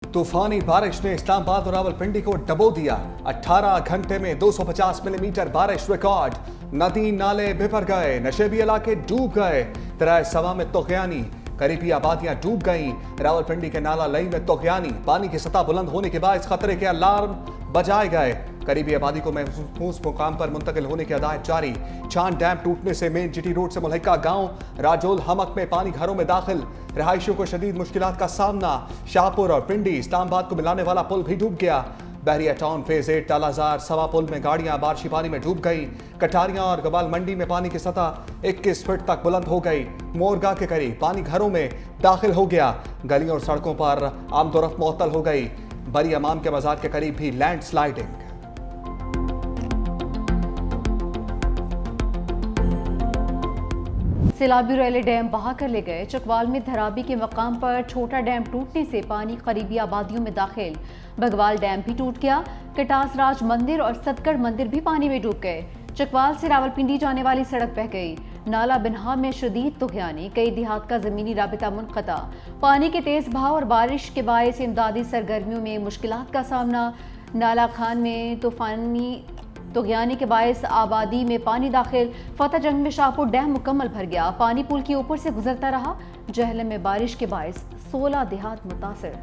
तूफानी बारिश ने इस्लामाबाद और रावलपिंडी को डबो दिया। 18 घंटे में 250 मिलीमीटर बारिश रिकॉर्ड। नदी नाले बिफर गए, नशेबी इलाके डूब गए। दरिया सवा में तोगयानी, करीबी आबादियां डूब गईं। रावलपिंडी के नाला लई में तोगयानी, पानी की सतह बुलंद होने के बाद खतरे के अलार्म बजाए गए। करीबी आबादी को महफूज मुकाम पर मुंतकिल होने की हदायत जारी। चांद डैम टूटने से मेन जीटी रोड से मुल्हिका गांव राजोल हमक में पानी घरों में दाखिल। रिहायशियों को शदीद मुश्किलात का सामना। शाहपुर और पिंडी इस्लामाबाद को मिलाने वाला पुल भी डूब गया। बहरिया टाउन फेज 8 टालाजार सवा पुल में गाड़ियां बारिशी पानी में डूब गई। कटारियां और गबाल मंडी में पानी की सतह 21 फीट तक बुलंद हो गई। मोरगा के करीब पानी घरों में दाखिल हो गया। गलियों और सड़कों पर आमदोरफ्त मुअत्तल हो गई। बरी इमाम के मजार के करीब भी लैंड स्लाइडिंग। सैलाबी रैले डैम बहा कर ले गए। चकवाल में धराबी के मकाम पर छोटा डैम टूटने से पानी करीबी आबादियों में दाखिल। बगवाल डैम भी टूट गया। कटास राज मंदिर और सतगढ़ मंदिर भी पानी में डूब गए। चकवाल से रावलपिंडी जाने वाली सड़क बह गई। नाला बिन्हा में शदीद तुगयानी, कई देहात का जमीनी राबिता मुनक़ता। पानी के तेज बहाव और बारिश के बायस इमदादी सरगर्मियों में मुश्किलात का सामना। नाला खान में तूफानी तुगयानी के बायस आबादी में पानी दाखिल। फतेह जंग में शाहपुर डैम मुकम्मल भर गया। पानी पुल के ऊपर से गुजरता रहा। जहलम में बारिश के बायस 16 देहात मुतासिर।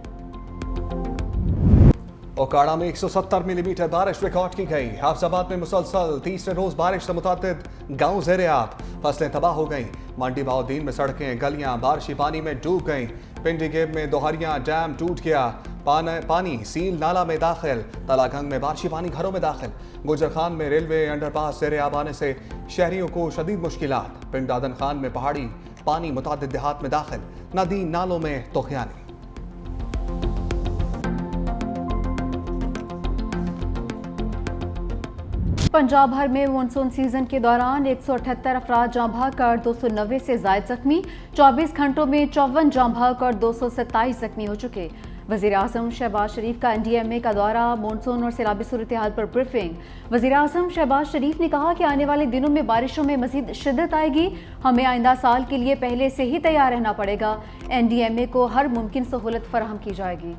ओकाड़ा में 170 मिलीमीटर बारिश रिकॉर्ड की गई। हाफजाबाद में मुसलसल तीसरे रोज बारिश से मुतादिद गांव ज़ेर-ए-आब, फसलें तबाह हो गईं। मंडी बाउद्दीन में सड़कें गलियां बारिशी पानी में डूब गईं। पिंडी गेब में दोहरिया डैम टूट गया। पानी सील नाला में दाखिल। तलागंग में बारिशी पानी घरों में दाखिल। गुजर खान में रेलवे अंडरपास ज़ेर-ए-आब आने से शहरियों को शदीद मुश्किलात। पिंड दादन खान में पहाड़ी पानी मुतादिद देहात में दाखिल। नदी नालों में तोगयानी। पंजाब भर में मानसून सीजन के दौरान 178 अफराद जाँ बहक और 290 से जायद जख्मी। 24 घंटों में 54 जाँ बहक और 227 जख्मी हो चुके। वज़ीर आज़म शहबाज शरीफ का NDMA का दौरा, मानसून और सैलाबी सूरत हाल पर ब्रीफिंग। वज़ीर आज़म शहबाज शरीफ ने कहा कि आने वाले दिनों में बारिशों में मज़ीद शिद्दत आएगी। हमें आइंदा साल के लिए पहले से ही तैयार रहना पड़ेगा। NDMA को हर मुमकिन सहूलत फराहम की जाएगी।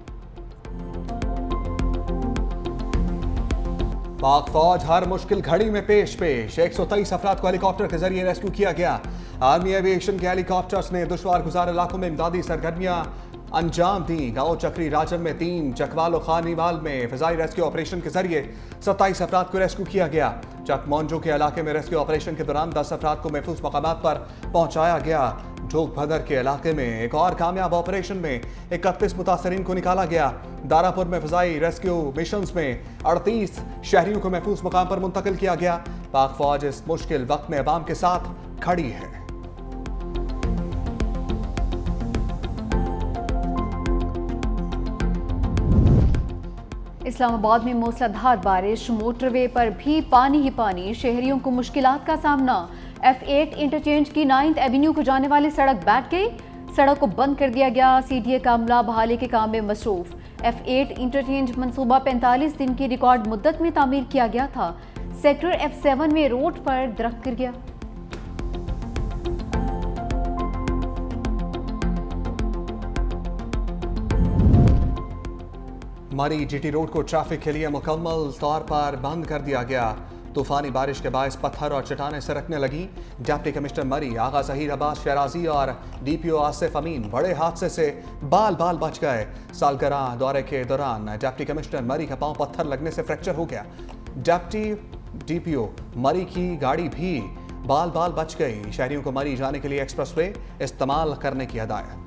पाक फौज हर मुश्किल घड़ी में पेश 123 अफराद को हेलीकॉप्टर के जरिए रेस्क्यू किया गया। आर्मी एविएशन के हेलीकॉप्टर्स ने दुश्वार गुजार इलाकों में इमदादी सरगर्मियां अंजाम दी। गांव चक्री राजम में 3, चकवाल और खानीवाल में फिजाई रेस्क्यू ऑपरेशन के जरिए 27 अफराद को रेस्क्यू किया गया। चक मौंजो के इलाके में रेस्क्यू ऑपरेशन के दौरान 10 अफराद को महफूज मकामात पर पहुंचाया गया। जोग भदर के इलाके में एक और कामयाब ऑपरेशन में 31 मुतासरीन को निकाला गया। दारापुर में फिजाई रेस्क्यू मिशंस में 38 शहरियों को महफूज मुकाम पर मुंतकिल किया गया। पाक फौज इस मुश्किल वक्त में अवाम के साथ खड़ी है। इस्लामाबाद में मूसलाधार बारिश, मोटरवे पर भी पानी ही पानी। शहरियों को मुश्किलात का सामना। F8 इंटरचेंज की 9th एवेन्यू को जाने वाली सड़क बैठ गई। सड़क को बंद कर दिया गया। CDA का अमला बहाली के काम में मसरूफ। F8 इंटरचेंज मंसूबा 45 दिन की रिकॉर्ड मुद्दत में तामीर किया गया था। सेक्टर F7 में रोड पर दरख्त गिर गया। मरी GT रोड को ट्रैफिक के लिए मुकम्मल तौर पर बंद कर दिया गया। तूफानी बारिश के बायस पत्थर और चट्टानें सरकने लगी। डिप्टी कमिश्नर मरी आगा ज़हीर अब्बास शहराजी और DPO आसिफ अमीन बड़े हादसे से बाल बच गए। सालगिरह दौरे के दौरान डिप्टी कमिश्नर मरी का पांव पत्थर लगने से फ्रैक्चर हो गया। DPO मरी की गाड़ी भी बाल बच गई। शहरियों को मरी जाने के लिए एक्सप्रेसवे इस्तेमाल करने की हदायत।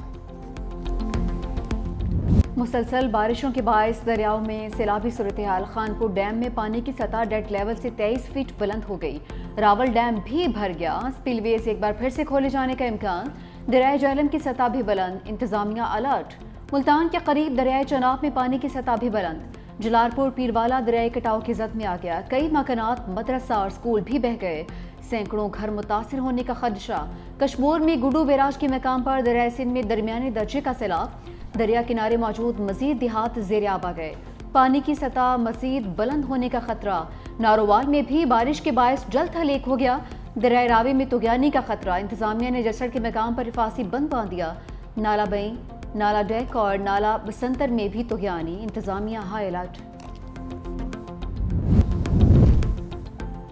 मुसलसल बारिशों के बायस दरियाओं में सैलाबी सूरत हाल। खानपुर डैम में पानी की सतह डेड लेवल से 23 फीट बुलंद हो गई। रावल डैम भी भर गया। स्पिलवेज एक बार फिर से खोले जाने का इम्कान। दरियाए जहलम की सतह भी बुलंद, इंतजामिया अलर्ट। मुल्तान के करीब दरियाए चनाब में पानी की सतह भी बुलंद। जलालपुर पीरवाला दरियाई कटाव की जद में आ गया। कई मकानात, मदरसा और स्कूल भी बह गए। सैकड़ों घर मुतासिर होने का खदशा। कश्मोर में गुडू बैराज के मकाम पर दरियाए सिंध में दरमियाने दर्जे का सैलाब। दरिया किनारे मौजूद मजीद देहात ज़ेर-ए-आब आ गए। पानी की सतह मजीद बुलंद होने का खतरा। नारोवाल में भी बारिश के बायस जल्द हलेक हो गया। दरिया रावी में तुगयानी का खतरा। इंतजामिया ने जसड़ के मकाम पर हिफाजी बंद बांध दिया। नाला बई नाला डेक और नाला बसंतर में भी तुगयानी, इंतजामिया हाई अलर्ट।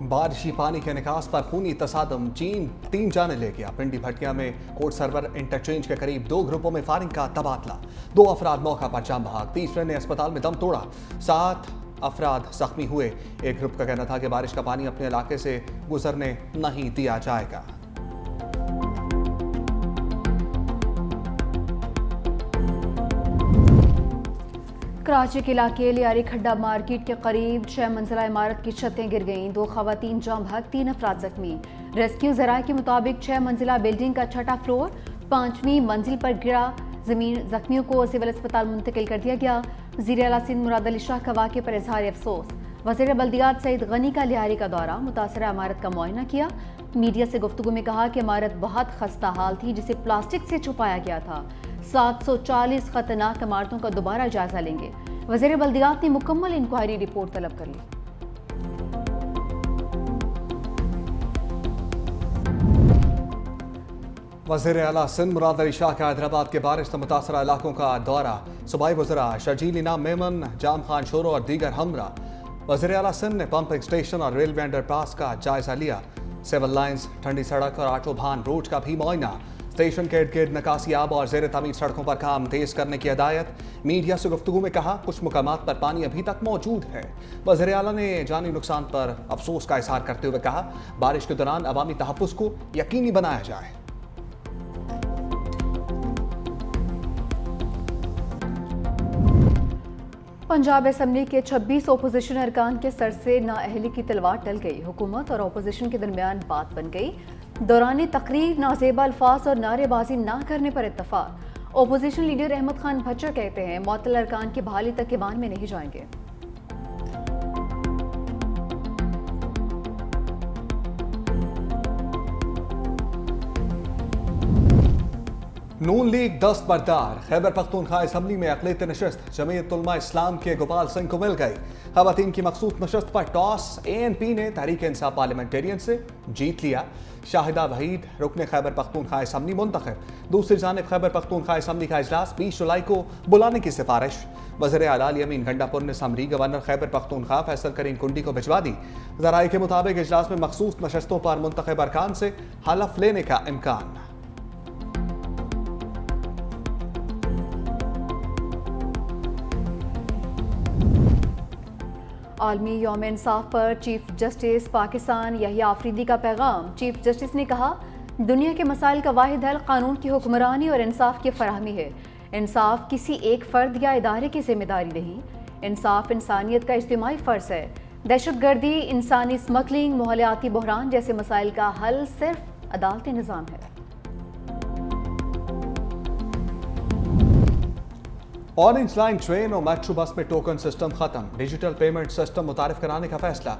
बारिशी पानी के निकास पर खूनी तसादम, चीन 3 जाने ले गया। पिंडी भटिया में कोर्ट सर्वर इंटरचेंज के करीब 2 ग्रुपों में फायरिंग का तबादला। 2 अफराद मौका पर जाम बहाक, तीसरे ने अस्पताल में दम तोड़ा। 7 अफराद जख्मी हुए। एक ग्रुप का कहना था कि बारिश का पानी अपने इलाके से गुजरने नहीं दिया जाएगा। कराची के इलाके लियारी खड्डा मार्केट के करीब 6 मंजिला इमारत की छतें गिर गईं। 2 खवातीन जाम बहक, 3 अफराद जख्मी। रेस्क्यू जराये के मुताबिक 6 मंजिला बिल्डिंग का 6ठा फ्लोर 5वीं मंजिल पर गिरा। जख्मियों को सिविल अस्पताल मुंतकिल कर दिया गया। वज़ीर आला सिंध मुराद अली शाह का वाक़े पर इजहार अफसोस। वज़ीर बल्दियात सईद गनी का लियारी का दौरा, मुतासरा इमारत का मुआयना किया। मीडिया से गुफ्तगू में कहा कि इमारत बहुत खस्ता हाल थी जिसे प्लास्टिक से छुपाया गया था। 740 खतरनाक इमारतों का दोबारा जायजा लेंगे। वज़ीर बल्दियात ने मुकम्मल इंक्वायरी रिपोर्ट तलब कर ली। वज़ीर आला सिंध मुराद अली शाह का हैदराबाद के बारिश से मुतासरा इलाकों का दौरा। सूबाई वज़रा शर्जील इनाम मेमन, जाम खान शोरो और दीगर हमरा। वज़ीर आला सिंध ने पंपिंग स्टेशन और रेलवे अंडरपास का जायजा लिया। सिविल लाइन्स, ठंडी सड़क और आटो भान रोड का भी मुआयना। स्टेशन के इर्द गिर्द नकासियाब और ज़ेर तामीर सड़कों पर काम तेज करने की हिदायत। मीडिया से गुफ्तगू में कहा कुछ मुकामात पर पानी अभी तक मौजूद है। वज़ीर आला ने जानी नुकसान पर अफसोस का इजहार करते हुए कहा बारिश के दौरान अवामी तहफ़्फ़ुज़ को यकीनी बनाया जाए। पंजाब असम्बली के 26 ओपोजिशन अरकान के सर से नाअहली की तलवार टल गई। हुकूमत और ओपोजिशन के दरमियान बात बन गई। दौरान तकरीर नाजेबा अल्फाज और नारेबाजी ना करने पर इत्तफाक। ओपोजिशन लीडर अहमद खान भच्चर कहते हैं मुअत्तल अरकान की बहाली तक ईवान में नहीं जाएंगे। नून लीग दस्तबरदार। खैबर पख्तूनख्वा असम्बली में अक़लियती नशस्त जमीयत उलमा इस्लाम के गोपाल सिंह को मिल गई। खवातीन की मखसूस नशस्त पर टॉस ANP ने तहरीक इंसाफ पार्लियामेंटेरियन से जीत लिया। शाहिदा वहीद रुकने खैबर पख्तूनख्वा असम्बली मुंतखब। दूसरी जानिब खैबर पख्तूनख्वा असम्बली का इजलास 20 जुलाई को बुलाने की सिफारिश। वज़ीर आला अमीन गंडापुर ने समरी गवर्नर खैबर पख्तूनख्वा फैसल करीम कुंडी को भिजवा दी। ज़राए के मुताबिक इजलास में मखसूस नशस्तों पर मुंतखब अरकान से हलफ लेने का इम्कान। आलमी यौम इंसाफ पर चीफ जस्टिस पाकिस्तान यहिया आफरीदी का पैगाम। चीफ जस्टिस ने कहा दुनिया के मसाइल का वाहिद हल कानून की हुक्मरानी और इंसाफ की फराहमी है। इंसाफ किसी एक फ़र्द या इदारे की जिम्मेदारी नहीं, इंसाफ इंसानियत का इज्तिमाई फ़र्ज़ है। दहशतगर्दी, इंसानी स्मगलिंग, माहौलियाती बहरान जैसे मसाइल का हल सिर्फ अदालती निज़ाम है। ऑरेंज लाइन ट्रेन और मेट्रो बस में टोकन सिस्टम खत्म। डिजिटल पेमेंट सिस्टम मुतारिफ कराने का फैसला।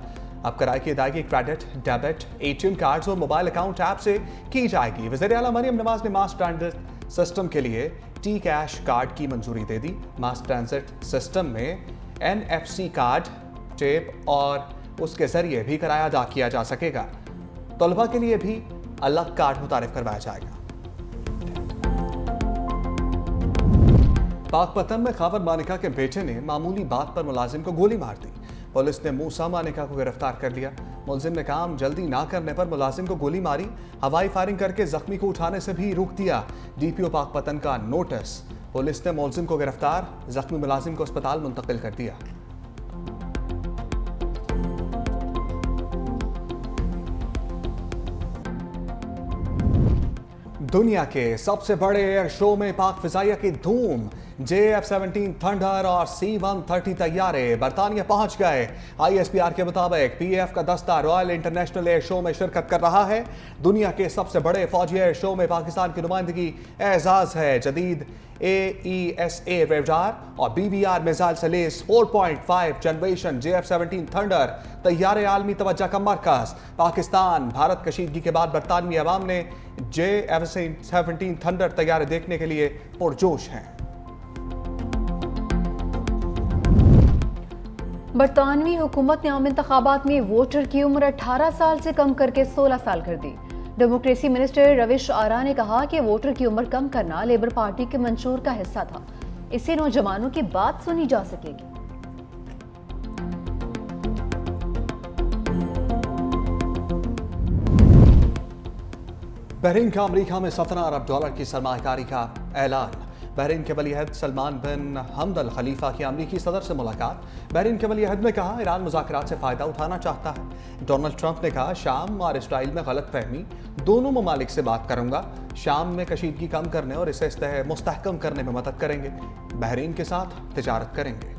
अब किराए की अदायगी क्रेडिट, डेबिट, ATM कार्ड्स और मोबाइल अकाउंट ऐप से की जाएगी। वज़ीर आला मरियम नवाज ने मास ट्रांजिट सिस्टम के लिए T-कैश कार्ड की मंजूरी दे दी। मास ट्रांजिट सिस्टम में NFC कार्ड, टेप और उसके जरिए भी किराया अदा किया जा सकेगा। तलबा के लिए भी अलग कार्ड मुतारिफ करवाया जाएगा। पाकपतन में खावर मानिका के बेटे ने मामूली बात पर मुलाजिम को गोली मार दी। पुलिस ने मूसा मानिका को गिरफ्तार कर लिया। मुलजिम ने काम जल्दी ना करने पर मुलाजिम को गोली मारी। हवाई फायरिंग करके जख्मी को उठाने से भी रोक दिया। DPO पाकपतन का नोटिस। पुलिस ने मुलजिम को गिरफ्तार, जख्मी मुलाजिम को अस्पताल मुंतकिल कर दिया। दुनिया के सबसे बड़े एयर शो में पाक फिजाइया की धूम। JF-17 थंडर और C-130 तैयारे बरतानिया पहुंच गए। ISPR के मुताबिक PAF का दस्ता रॉयल इंटरनेशनल एयर शो में शिरकत कर रहा है। दुनिया के सबसे बड़े फौजी एयर शो में पाकिस्तान की नुमाइंदगी एजाज है। जदीद AESA रेडार और BVR मिसाइल से लेस 4.5 जनरेशन JF-17 थंडर तैयारे आलमी तवज्जो का मरकज। पाकिस्तान, भारत कशीदगी के बाद बरतानवी अवाम ने JF-17 थंडर तैयारे देखने के लिए पुरजोश हैं। बरतानवी हुकूमत ने आम इंतखाबात में वोटर की उम्र 18 साल से कम करके 16 साल कर दी। डेमोक्रेसी मिनिस्टर रविश आरा ने कहा कि वोटर की उम्र कम करना लेबर पार्टी के मंशूर का हिस्सा था। इससे नौजवानों की बात सुनी जा सकेगी। बहरीन का अमेरिका में 17 अरब डॉलर की सरमायाकारी का ऐलान। बहरीन के वली अहद सलमान बिन हमद अल खलीफा की अमेरिकी सदर से मुलाकात। बहरीन के वली अहद ने कहा ईरान मुज़ाकरात से फ़ायदा उठाना चाहता है। डोनाल्ड ट्रंप ने कहा शाम और इसराइल में गलत फहमी, दोनों ममालिक से बात करूंगा, शाम में कशीदगी कम करने और इसे मुस्तहकम करने में मदद करेंगे, बहरीन के साथ तिजारत करेंगे।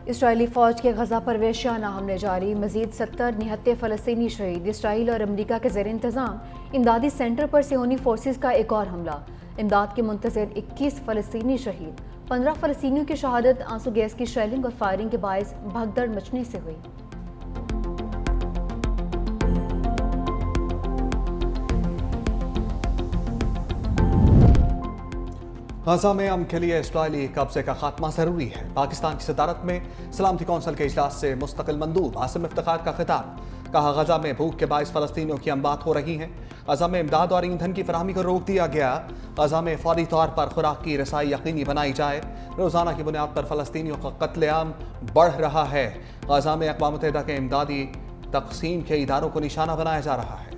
इसराइली फौज के गजा पर वहशियाना हमले जारी। मजीद 70 निहत्ते फ़लस्तीनी शहीद। इसराइल और अमरीका के ज़ेर इंतज़ाम इमदादी सेंटर पर सियोनी फोर्सेस का एक और हमला। इमदाद के मुंतज़िर 21 फ़लस्तीनी शहीद। 15 फ़लस्तीनियों की शहादत आंसू गैस की शेलिंग और फायरिंग के बायस भगदड़ मचने से हुई। गजा में अमन के लिए इसराइली कब्जे का खात्मा जरूरी है। पाकिस्तान की सदारत में सलामती कौंसिल के इजलास से मुस्तकिल मंदूब आसिम इफ्तिखार का खिताब। कहा गजा में भूख के बायस फ़लस्तीनियों की अमवात हो रही हैं। गजा में इमदाद और ईंधन की फराहमी को रोक दिया गया। गजा में फौरी तौर पर खुराक की रसाई यकीनी बनाई जाए। रोज़ाना की बुनियाद पर फ़लस्तीनियों का कत्लेआम बढ़ रहा है। गजा में अक़वाम मुत्तहिदा के इमदादी तक़सीम के इदारों को निशाना बनाया जा रहा है।